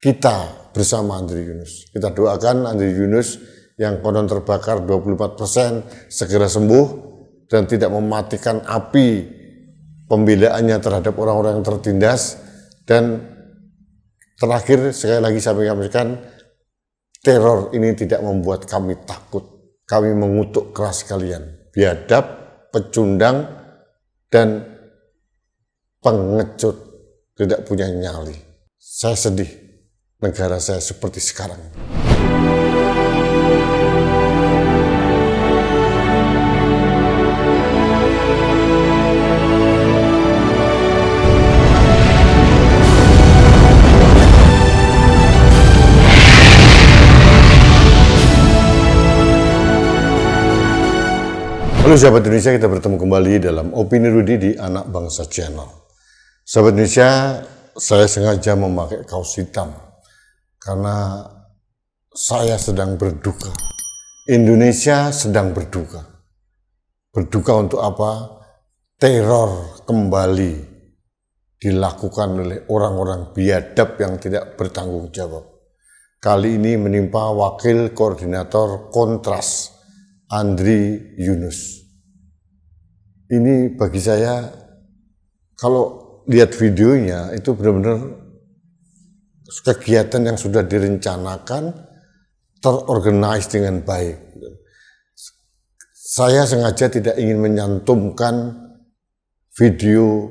kita bersama Andri Yunus. Kita doakan Andri Yunus yang konon terbakar 24% segera sembuh dan tidak mematikan api pembelaannya terhadap orang-orang yang tertindas. Dan terakhir sekali lagi saya menyampaikan, teror ini tidak membuat kami takut. Kami mengutuk keras kalian, biadab, pecundang, dan pengecut, tidak punya nyali. Saya sedih negara saya seperti sekarang. Halo sahabat Indonesia, kita bertemu kembali dalam Opini Rudy di Anak Bangsa Channel. Sahabat Indonesia, saya sengaja memakai kaos hitam karena saya sedang berduka. Indonesia sedang berduka. Berduka untuk apa? Teror kembali dilakukan oleh orang-orang biadab yang tidak bertanggung jawab. Kali ini menimpa Wakil Koordinator Kontras, Andri Yunus. Ini bagi saya, kalau lihat videonya itu benar-benar kegiatan yang sudah direncanakan, terorganize dengan baik. Saya sengaja tidak ingin menyantumkan video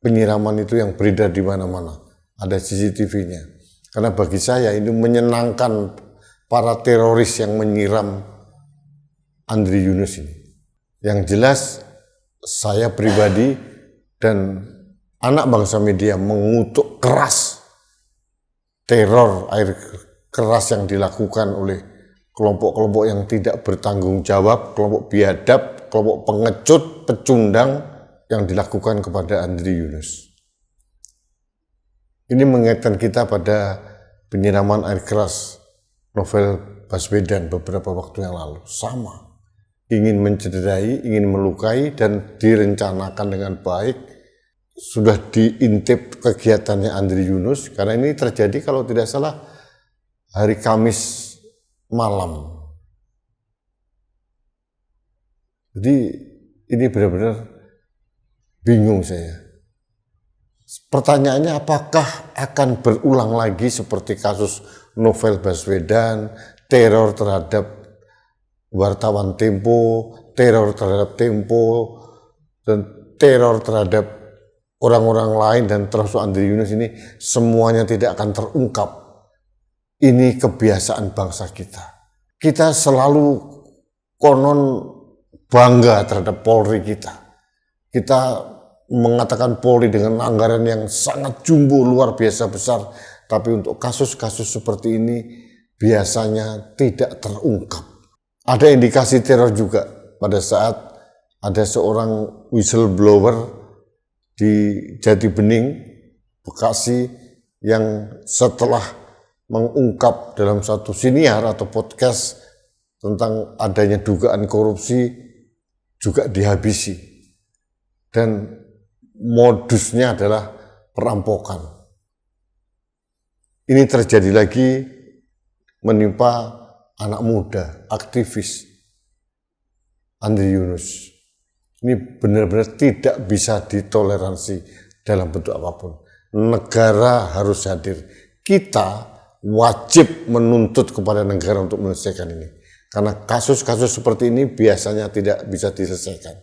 penyiraman itu yang beredar di mana-mana. Ada CCTV-nya. Karena bagi saya ini menyenangkan para teroris yang menyiram Andri Yunus ini. Yang jelas saya pribadi dan Anak Bangsa Media mengutuk keras teror air keras yang dilakukan oleh kelompok-kelompok yang tidak bertanggung jawab, kelompok biadab, kelompok pengecut, pecundang yang dilakukan kepada Andri Yunus. Ini mengingatkan kita pada penyiraman air keras Novel Baswedan beberapa waktu yang lalu. Sama. Ingin mencederai, ingin melukai, dan direncanakan dengan baik. Sudah diintip kegiatannya Andri Yunus, karena ini terjadi kalau tidak salah hari Kamis malam. Jadi ini benar-benar bingung saya. Pertanyaannya, apakah akan berulang lagi seperti kasus Novel Baswedan, teror terhadap wartawan Tempo, teror terhadap Tempo, dan teror terhadap orang-orang lain, dan termasuk Andri Yunus ini semuanya tidak akan terungkap. Ini kebiasaan bangsa kita. Kita selalu konon bangga terhadap Polri kita. Kita mengatakan Polri dengan anggaran yang sangat jumbo, luar biasa besar. Tapi untuk kasus-kasus seperti ini biasanya tidak terungkap. Ada indikasi teror juga pada saat ada seorang whistleblower di Jati Bening, Bekasi, yang setelah mengungkap dalam satu siniar atau podcast tentang adanya dugaan korupsi juga dihabisi. Dan modusnya adalah perampokan. Ini terjadi lagi menimpa anak muda, aktivis Andri Yunus. Ini benar-benar tidak bisa ditoleransi dalam bentuk apapun. Negara harus hadir. Kita wajib menuntut kepada negara untuk menyelesaikan ini. Karena kasus-kasus seperti ini biasanya tidak bisa diselesaikan.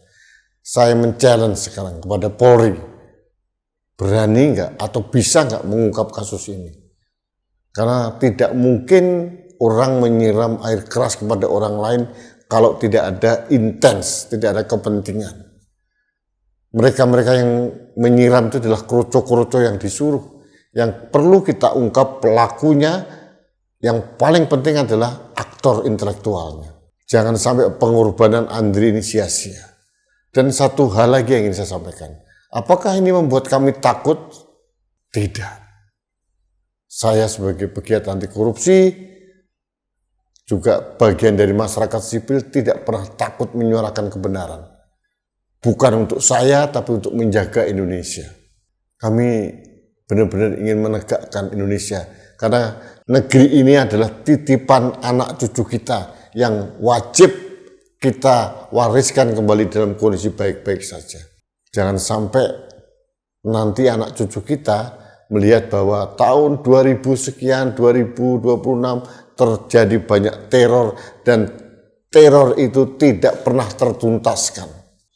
Saya men-challenge sekarang kepada Polri. Berani nggak atau bisa nggak mengungkap kasus ini? Karena tidak mungkin orang menyiram air keras kepada orang lain kalau tidak ada intens, tidak ada kepentingan. Mereka-mereka yang menyiram itu adalah kroco-kroco yang disuruh. Yang perlu kita ungkap pelakunya, yang paling penting adalah aktor intelektualnya. Jangan sampai pengorbanan Andri ini sia-sia. Dan satu hal lagi yang ingin saya sampaikan. Apakah ini membuat kami takut? Tidak. Saya sebagai pegiat anti korupsi, juga bagian dari masyarakat sipil, tidak pernah takut menyuarakan kebenaran. Bukan untuk saya, tapi untuk menjaga Indonesia. Kami benar-benar ingin menegakkan Indonesia. Karena negeri ini adalah titipan anak cucu kita yang wajib kita wariskan kembali dalam kondisi baik-baik saja. Jangan sampai nanti anak cucu kita melihat bahwa tahun 2000 sekian, 2026 terjadi banyak teror dan teror itu tidak pernah tertuntaskan.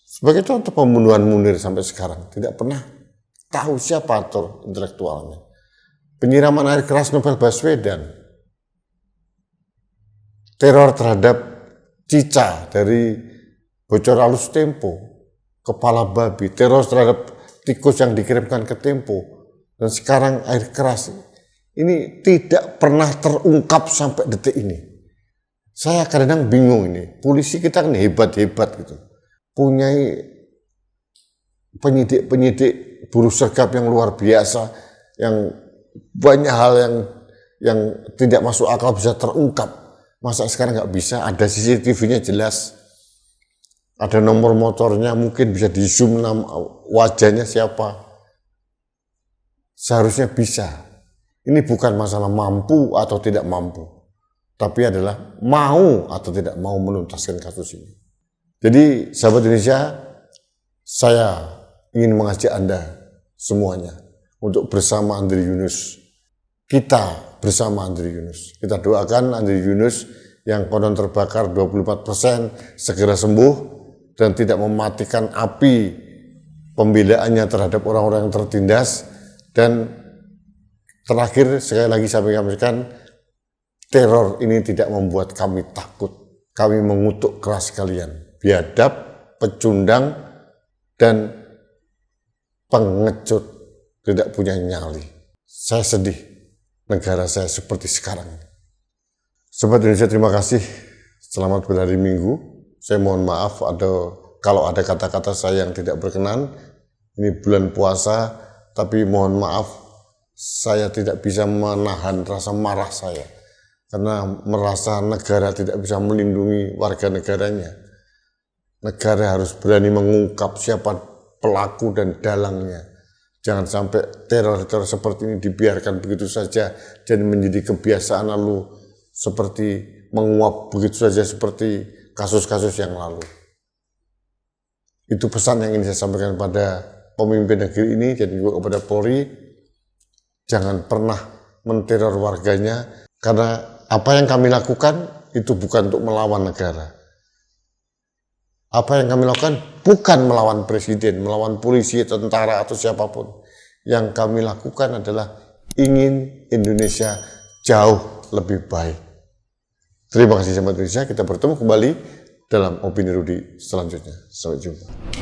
Sebagai contoh pembunuhan Munir sampai sekarang tidak pernah tahu siapa aktor intelektualnya. Penyiraman air keras Novel Baswedan. Teror terhadap Cica dari Bocor Halus Tempo, Kepala Babi, teror terhadap tikus yang dikirimkan ke Tempo. Dan sekarang air keras ini tidak pernah terungkap sampai detik ini. Saya kadang-kadang bingung ini, polisi kita kan hebat-hebat gitu. Punya penyidik buruh sergap yang luar biasa, yang banyak hal yang tidak masuk akal bisa terungkap. Masa sekarang nggak bisa? Ada CCTV-nya jelas, ada nomor motornya, mungkin bisa di zoom wajahnya siapa. Seharusnya bisa. Ini bukan masalah mampu atau tidak mampu, tapi adalah mau atau tidak mau menuntaskan kasus ini. Jadi sahabat Indonesia, saya ingin mengajak Anda semuanya untuk bersama Andri Yunus. Kita bersama Andri Yunus. Kita doakan Andri Yunus yang konon terbakar 24% segera sembuh dan tidak mematikan api pembelaannya terhadap orang-orang yang tertindas. Dan terakhir sekali lagi saya menyampaikan, teror ini tidak membuat kami takut. Kami mengutuk keras kalian, biadab, pecundang, dan pengecut, tidak punya nyali. Saya sedih negara saya seperti sekarang. Sobat Indonesia, terima kasih. Selamat berhari Minggu. Saya mohon maaf kalau ada kata-kata saya yang tidak berkenan. Ini bulan puasa, tapi mohon maaf, saya tidak bisa menahan rasa marah saya karena merasa negara tidak bisa melindungi warga negaranya. Negara harus berani mengungkap siapa pelaku dan dalangnya. Jangan sampai teror-teror seperti ini dibiarkan begitu saja dan menjadi kebiasaan, lalu seperti menguap begitu saja seperti kasus-kasus yang lalu. Itu pesan yang ingin saya sampaikan pada pemimpin negeri ini dan juga kepada Polri. Jangan pernah menteror warganya, karena apa yang kami lakukan itu bukan untuk melawan negara. Apa yang kami lakukan bukan melawan presiden, melawan polisi, tentara atau siapapun. Yang kami lakukan adalah ingin Indonesia jauh lebih baik. Terima kasih sahabat Indonesia, kita bertemu kembali dalam Opini Rudy selanjutnya. Sampai jumpa.